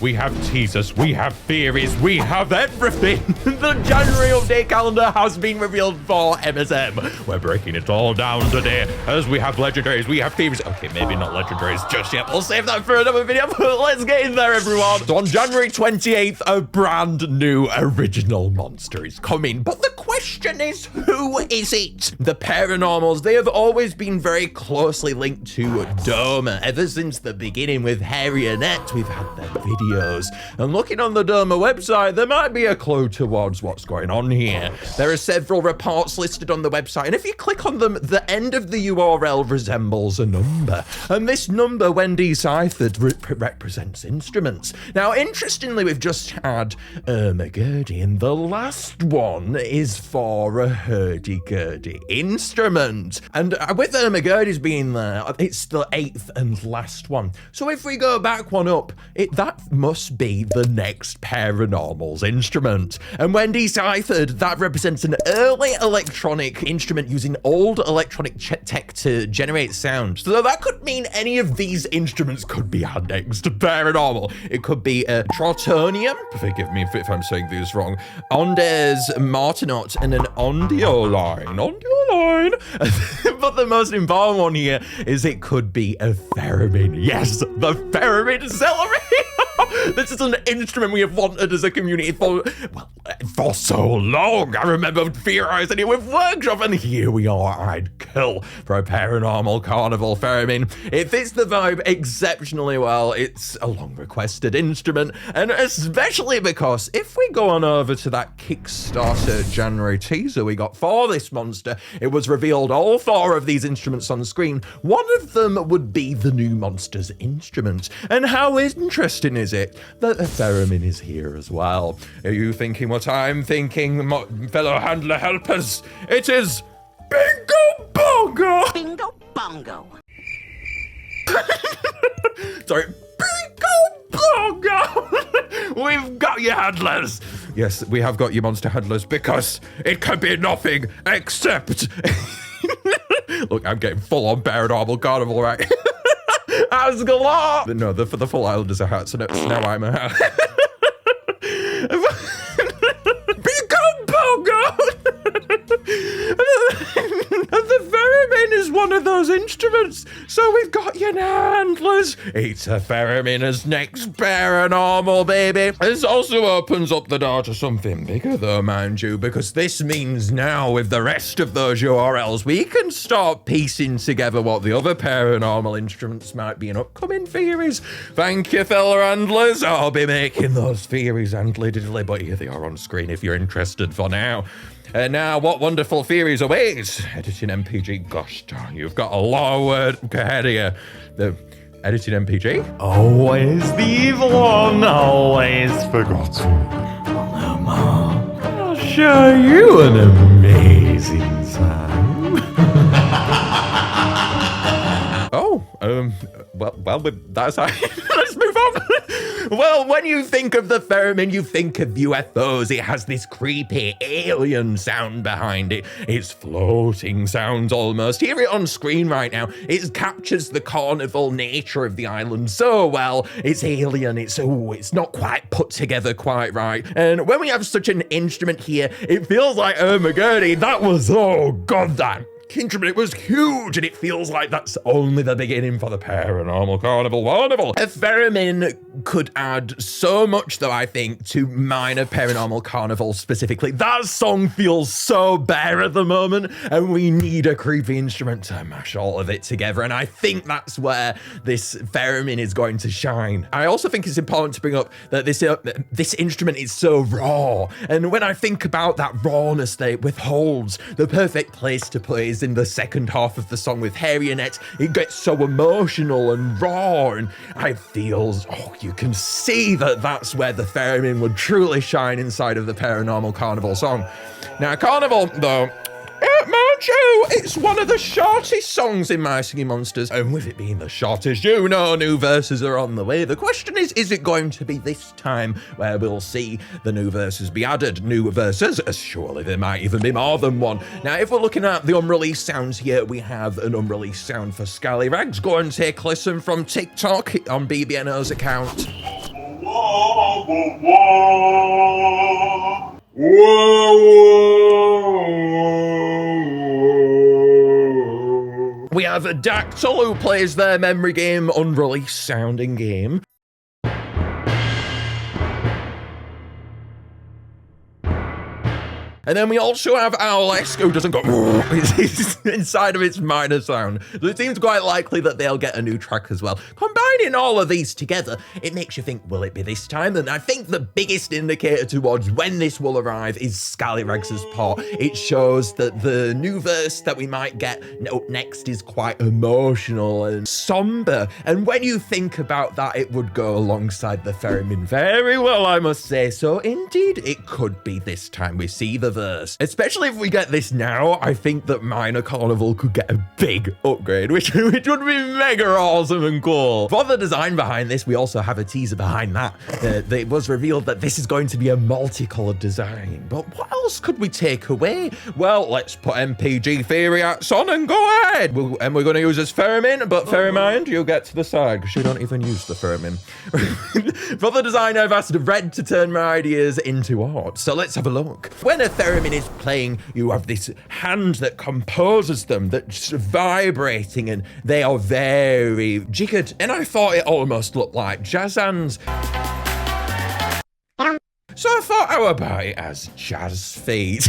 We have teasers, we have theories, we have everything. The January update calendar has been revealed for MSM. We're breaking it all down today as we have legendaries, we have theories. Okay, maybe not legendaries just yet. We'll save that for another video, but let's get in there, everyone. So on January 28th, a brand new original monster is coming. But the question is, who is it? The Paironormals, they have always been very closely linked to Doma. Ever since the beginning with Harriet, we've had their videos. And looking on the Doma website, there might be a clue towards what's going on here. There are several reports listed on the website, and if you click on them, the end of the URL resembles a number. And this number, when deciphered, represents instruments. Now, interestingly, we've just had hurdy, and the last one is for a hurdy-gurdy instrument. And with hurdy's being there, it's the 8th and last one. So if we go back one up, that must be the next Paironormals instrument. And when deciphered, that represents an early electronic instrument using old electronic tech to generate sound. So that could mean any of these instruments could be our next Paironormal. It could be a Trotonium, forgive me if I'm saying these wrong, Ondes Martinot, and an Ondioline. But the most important one here is it could be a theremin. Yes, the theremin celery. This is an instrument we have wanted as a community for so long. I remember theorizing it with Workshop, and here we are. I'd kill for a Paironormal Carnival theremin. It fits the vibe exceptionally well. It's a long requested instrument, and especially because if we go on over to that Kickstarter January teaser we got for this monster, it was revealed all 4 of these instruments on screen. One of them would be the new monster's instrument. And how interesting is it that a theremin is here as well? Are you thinking what I'm thinking, fellow handler helpers? It is Bingo Bongo! Bingo Bongo. Sorry, Bingo Bongo! We've got you, handlers! Yes, we have got you, monster handlers, because it can be nothing except... Look, I'm getting full on Paironormal Carnival, right? As galore! No, for the full island is a hat, so now I'm a hat. Bingo Bongo! The theremin is one of those instruments, so we've got you now, handlers. It's a theremin's next Paironormal, baby. This also opens up the door to something bigger, though, mind you, because this means now, with the rest of those URLs, we can start piecing together what the other Paironormal instruments might be in upcoming theories. Thank you, fellow handlers. I'll be making those theories handly-diddly, but here they are on screen if you're interested for now. Now, what wonderful theories await? Editing MPG, gosh darn, you've got a long word ahead of you. The editing MPG? Always the evil one, always forgotten. Oh, Mom, I'll show you an amazing time. Well, that's how. Let's move on. Well, when you think of the theremin, you think of UFOs. It has this creepy alien sound behind it. It's floating sounds almost. Hear it on screen right now. It captures the carnival nature of the island so well. It's alien. It's not quite put together quite right. And when we have such an instrument here, it feels like Ermagurdy. That was, oh god, that instrument, it was huge, and it feels like that's only the beginning for the Paironormal Carnival. Wonderful. A theremin could add so much, though, I think, to minor Paironormal Carnival specifically. That song feels so bare at the moment, and we need a creepy instrument to mash all of it together, and I think that's where this theremin is going to shine. I also think it's important to bring up that this instrument is so raw, and when I think about that rawness that it withholds, the perfect place to put it is in the second half of the song with Harriet. It gets so emotional and raw, and I feel, you can see that that's where the theremin would truly shine inside of the Paironormal Carnival song. Now, Carnival, though, mind you, it's one of the shortest songs in My Singing Monsters, and with it being the shortest, you know new verses are on the way. The question is it going to be this time where we'll see the new verses be added? New verses, as surely there might even be more than one. Now, if we're looking at the unreleased sounds here, we have an unreleased sound for Scallyrags. Go and take a listen from TikTok on BBNO's account. We have a Dactyl who plays their memory game, unreleased sounding game. And then we also have Owlesque, who doesn't go inside of its minor sound. So it seems quite likely that they'll get a new track as well. Combining all of these together, it makes you think, will it be this time? And I think the biggest indicator towards when this will arrive is Scallyrags' part. It shows that the new verse that we might get up next is quite emotional and somber. And when you think about that, it would go alongside the theremin very well, I must say. So indeed, it could be this time we see the verse. Especially if we get this now, I think that Minor Carnival could get a big upgrade, which would be mega awesome and cool. For the design behind this, we also have a teaser behind that. It was revealed that this is going to be a multicolored design. But what else could we take away? Well, let's put MPG Theory hats on and go ahead. And we're going to use this theremin, but Theremin, you get to the side because you don't even use the theremin. For the design, I've asked Red to turn my ideas into art. So let's have a look. When a theremin is playing, you have this hand that composes them, that's vibrating, and they are very jiggered. And I thought it almost looked like jazz hands. So I thought, how about it as jazz feet?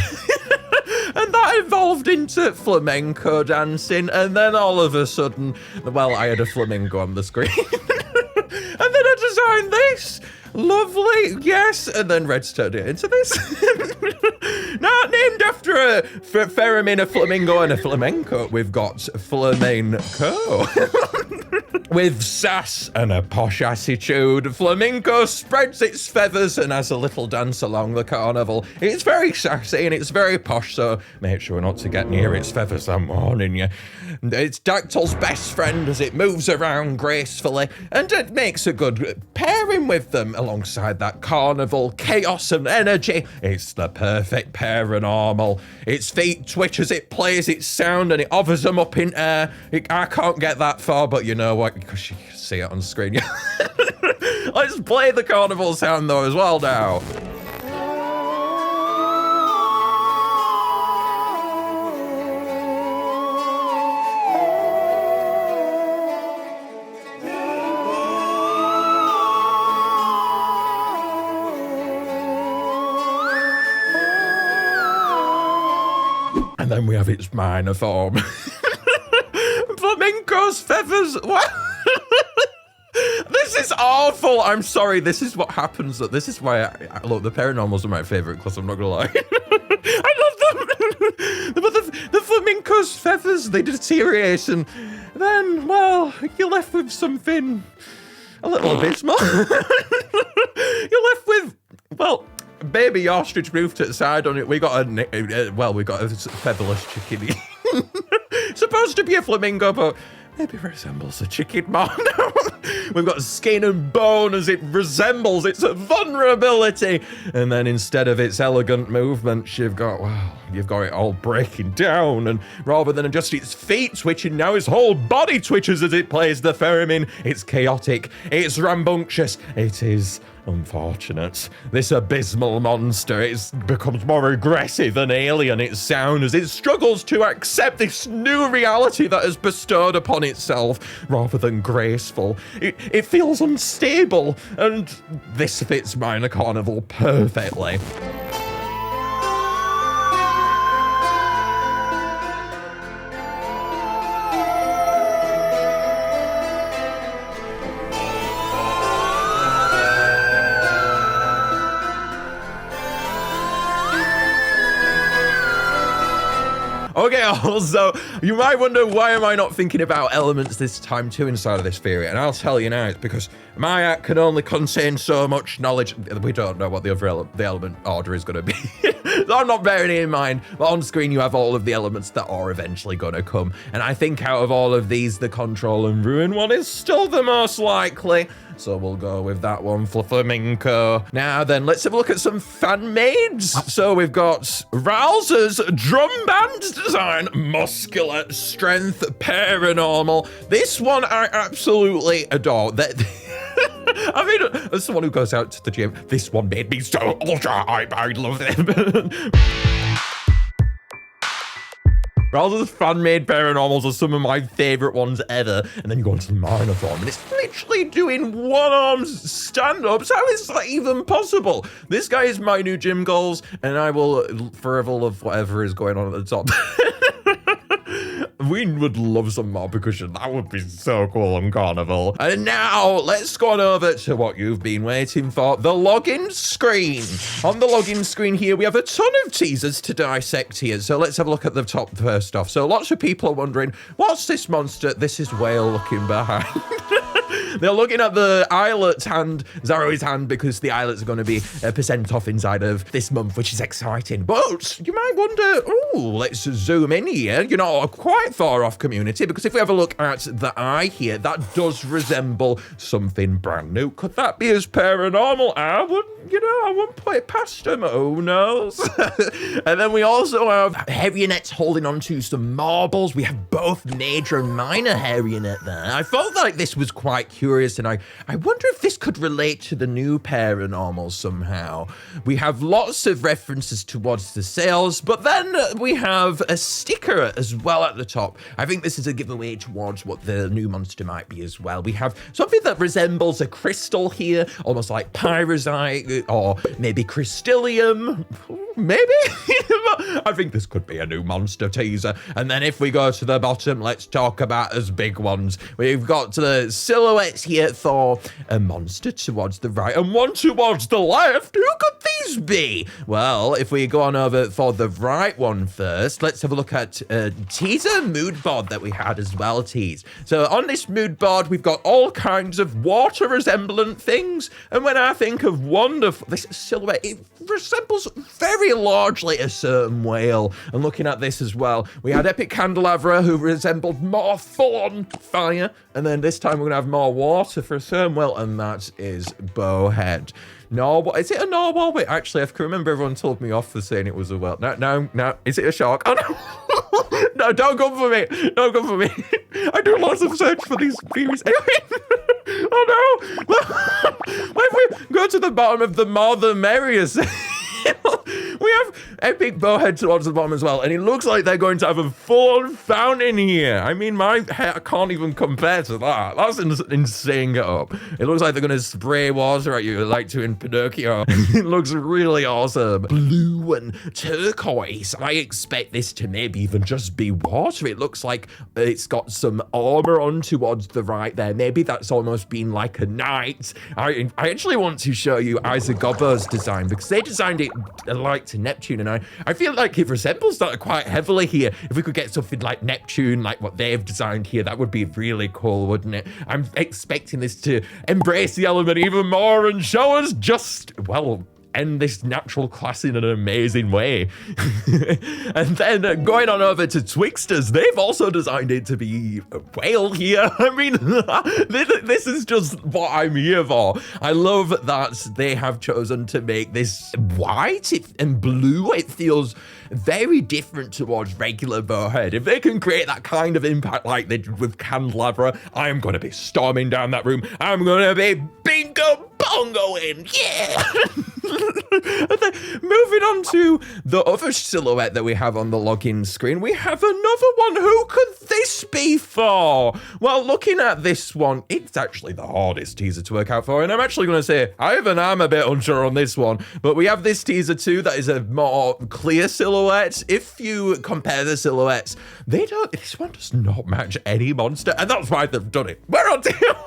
And that evolved into flamenco dancing, and then all of a sudden, well, I had a flamingo on the screen. And then I designed this. Lovely, yes, and then Red's turned it into this. Now, named after a theremin, a flamingo, and a flamenco, we've got Flamenco. With sass and a posh attitude, Flamenco spreads its feathers and has a little dance along the carnival. It's very sassy and it's very posh, so make sure not to get near its feathers, I'm warning you. It's Dactyl's best friend as it moves around gracefully, and it makes a good pairing with them alongside that carnival chaos and energy. It's the perfect Paironormal. Its feet twitch as it plays its sound and it hovers them up in air. I can't get that far, but you know what? Because you can see it on screen. Let's play the carnival sound though as well now. And then we have its minor form. Flamenco's feathers. What? This is awful. I'm sorry. This is what happens. This is why I look, the Paironormals are my favorite class. I'm not gonna lie. I love them. But the flamenco's feathers, they deteriorate, and then, well, you're left with something a little abysmal. You're left with, well, baby ostrich moved to the side on it. We got a featherless chicken. Supposed to be a flamingo, but maybe resembles a chicken more now. We've got skin and bone as it resembles its vulnerability. And then instead of its elegant movements, you've got it all breaking down. And rather than just its feet twitching, now its whole body twitches as it plays the theremin. It's chaotic. It's rambunctious. It is unfortunate. This abysmal monster, it becomes more aggressive and alien its sound as it struggles to accept this new reality that is bestowed upon itself rather than graceful. It feels unstable, and this fits Minor Carnival perfectly. Okay, also, you might wonder why am I not thinking about elements this time too inside of this theory, and I'll tell you now, it's because my act can only contain so much knowledge. We don't know what the element order is going to be. So I'm not bearing it in mind, but on screen you have all of the elements that are eventually going to come, and I think out of all of these, the Control and Ruin one is still the most likely. So we'll go with that one for Flaminco. Now then, let's have a look at some Fanmades. So we've got Riles' drum band design, muscular strength, Paironormal. This one I absolutely adore. I mean, as someone who goes out to the gym, this one made me so ultra hype. I love them. Riles' fan-made Paironormals are some of my favorite ones ever. And then you go into the minor form, and it's literally doing one-arm stand-ups. How is that even possible? This guy is my new gym goals, and I will forever love whatever is going on at the top. We would love some more percussion. That would be so cool on Carnival. And now, let's go on over to what you've been waiting for, the login screen. On the login screen here, we have a ton of teasers to dissect here. So let's have a look at the top first off. So lots of people are wondering, what's this monster? This is Whale looking behind. They're looking at the eyelets hand, Zaro's hand, because the eyelets are going to be a % off inside of this month, which is exciting. But you might wonder, ooh, let's zoom in here. You're not quite far off, community, because if we have a look at the eye here, that does resemble something brand new. Could that be as paranormal? I wouldn't put it past him. Who knows? And then we also have Harionets holding on to some marbles. We have both major and minor Harionet there. I felt like this was quite curious, and I wonder if this could relate to the new Paironormals somehow. We have lots of references towards the sales, but then we have a sticker as well at the top. I think this is a giveaway towards what the new monster might be as well. We have something that resembles a crystal here, almost like pyrosite, or maybe crystallium. Maybe? I think this could be a new monster teaser. And then if we go to the bottom, let's talk about as big ones. We've got the silhouettes here for a monster towards the right and one towards the left. Who could these be? Well, if we go on over for the right one first, let's have a look at a teaser mood board that we had as well, tease. So on this mood board, we've got all kinds of water resemblant things. And when I think of wonderful, this silhouette, it resembles very largely a certain whale. And looking at this as well, we had Epic Candelabra, who resembled more full-on fire, and then this time we're gonna have more water for a certain whale, and that is Bowhead. No, is it a narwhal? Wait, actually, I can remember everyone told me off for saying it was a whale. No, is it a shark? Oh no, no, don't come for me. Don't come for me. I do lots of search for these theories. Oh no. If we go to the bottom of the more the merrier, we have Epic Bowhead towards the bottom as well, and it looks like they're going to have a full fountain here. I mean, my hair can't even compare to that. That's insane get up. It looks like they're going to spray water at you like to in Pinocchio. It looks really awesome. Blue and turquoise. I expect this to maybe even just be water. It looks like it's got some armor on towards the right there. Maybe that's almost been like a knight. I actually want to show you Isaiasdoodler's design, because they designed it like to Neptune, and I feel like it resembles that quite heavily here. If we could get something like Neptune, like what they've designed here, that would be really cool, wouldn't it? I'm expecting this to embrace the element even more and show us just, well, end this natural class in an amazing way. And then going on over to Twixters, they've also designed it to be a whale here. I mean, this is just what I'm here for. I love that they have chosen to make this white and blue. It feels very different towards regular Bowhead. If they can create that kind of impact like they did with Candelabra, I'm going to be storming down that room. I'm going to be bingo bongoing, yeah! And then moving on to the other silhouette that we have on the login screen, we have another one. Who could this be for? Well, looking at this one, it's actually the hardest teaser to work out for, and I'm actually going to say I even am a bit unsure on this one, but we have this teaser too that is a more clear silhouette. If you compare the silhouettes, this one does not match any monster, and that's why they've done it. We're on to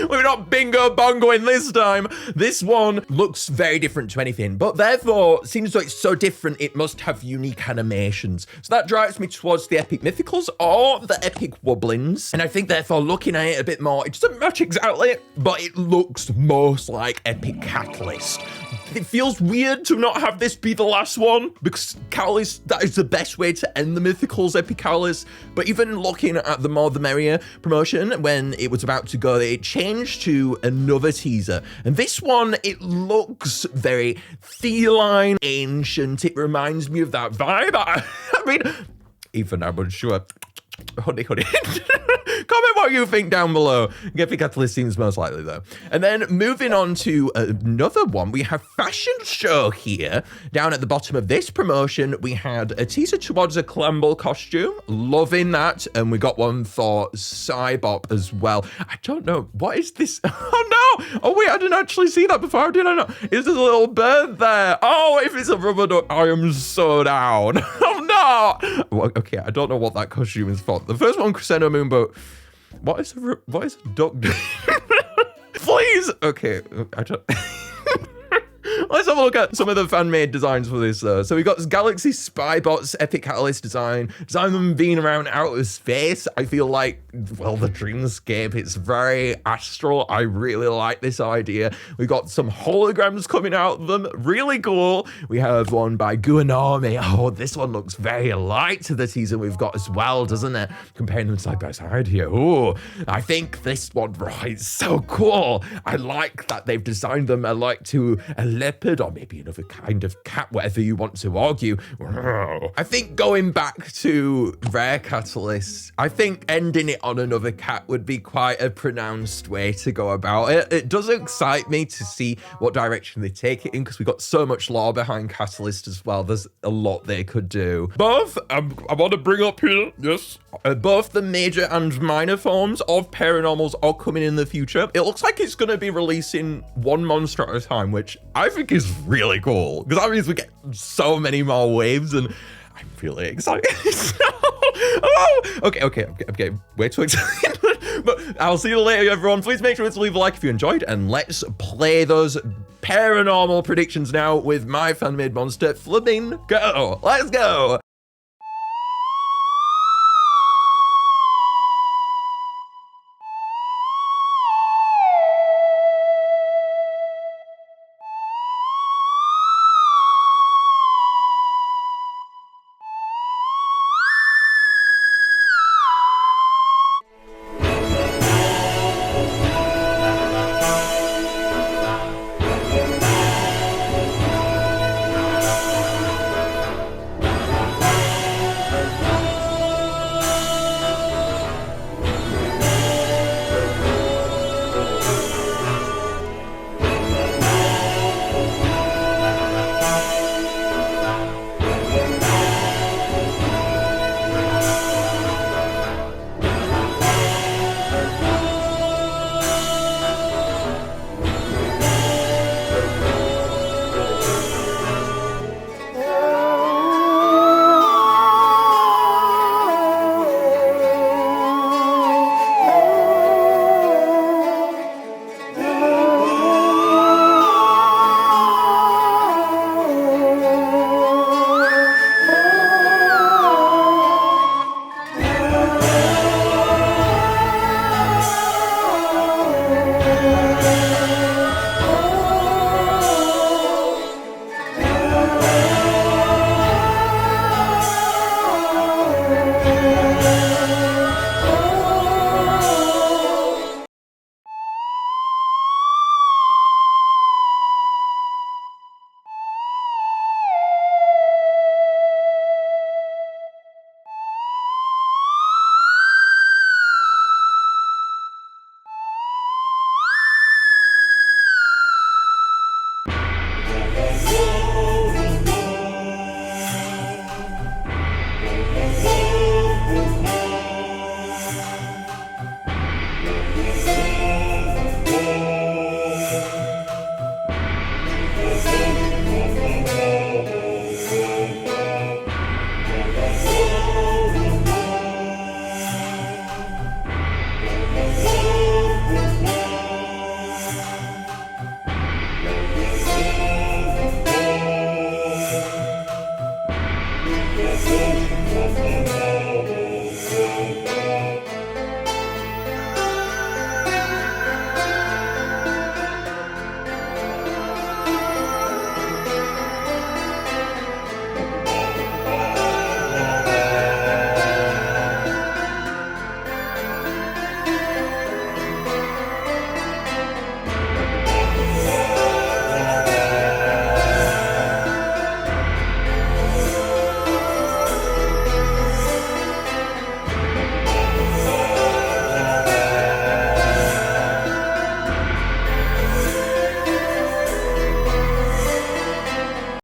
we're not bingo bongoing this time. This one looks very different to anything, but therefore, seems like it's so different, it must have unique animations. So that drives me towards the Epic Mythicals or the Epic Wobblins. And I think therefore, looking at it a bit more, it doesn't match exactly, but it looks most like Epic Cataliszt. It feels weird to not have this be the last one, because Cataliszt, that is the best way to end the Mythicals, Epic Cataliszt. But even looking at the More the Merrier promotion, when it was about to go, it changed to another teaser. And this one, it looks very feline, ancient. It reminds me of that vibe. I mean, even I'm unsure. Honey. Comment what you think down below. Gephy Catalyst seems most likely though. And then moving on to another one, we have fashion show here. Down at the bottom of this promotion, we had a teaser towards a Clamble costume. Loving that. And we got one for SpyBot as well. I don't know. What is this? Oh no! Oh wait, I didn't actually see that before. Did I not? Is there a little bird there? Oh, if it's a rubber duck, I am so down. Oh no! Well, okay, I don't know what that costume is for. The first one, Crescendo Moon, but what is a duck doing? Please! Okay, I don't... Let's have a look at some of the fan-made designs for this, though. So we got GalaxySpyBot's Epic Catalyst design of them being around outer space. I feel like, well, the dreamscape, it's very astral. I really like this idea. We got some holograms coming out of them. Really cool. We have one by GuiNami. Oh, this one looks very alike to the teaser we've got as well, doesn't it? Comparing them side by side here. Oh, I think this one, right, is so cool. I like that they've designed them alike to a leopard or maybe another kind of cat, whatever you want to argue. I think going back to Rare Catalyst, I think ending it on another cat would be quite a pronounced way to go about it. It does excite me to see what direction they take it in because we got so much lore behind Catalyst as well. There's a lot they could do. Both, I want to bring up here, yes, both the major and minor forms of Paironormals are coming in the future. It looks like it's going to be releasing one monster at a time, which I think is really cool because that means we get so many more waves and I'm really excited. Oh, okay, I'm getting way too excited. But I'll see you later, everyone. Please make sure to leave a like if you enjoyed, and let's play those Paironormal predictions now with my fan-made monster, Flaminco. Let's go.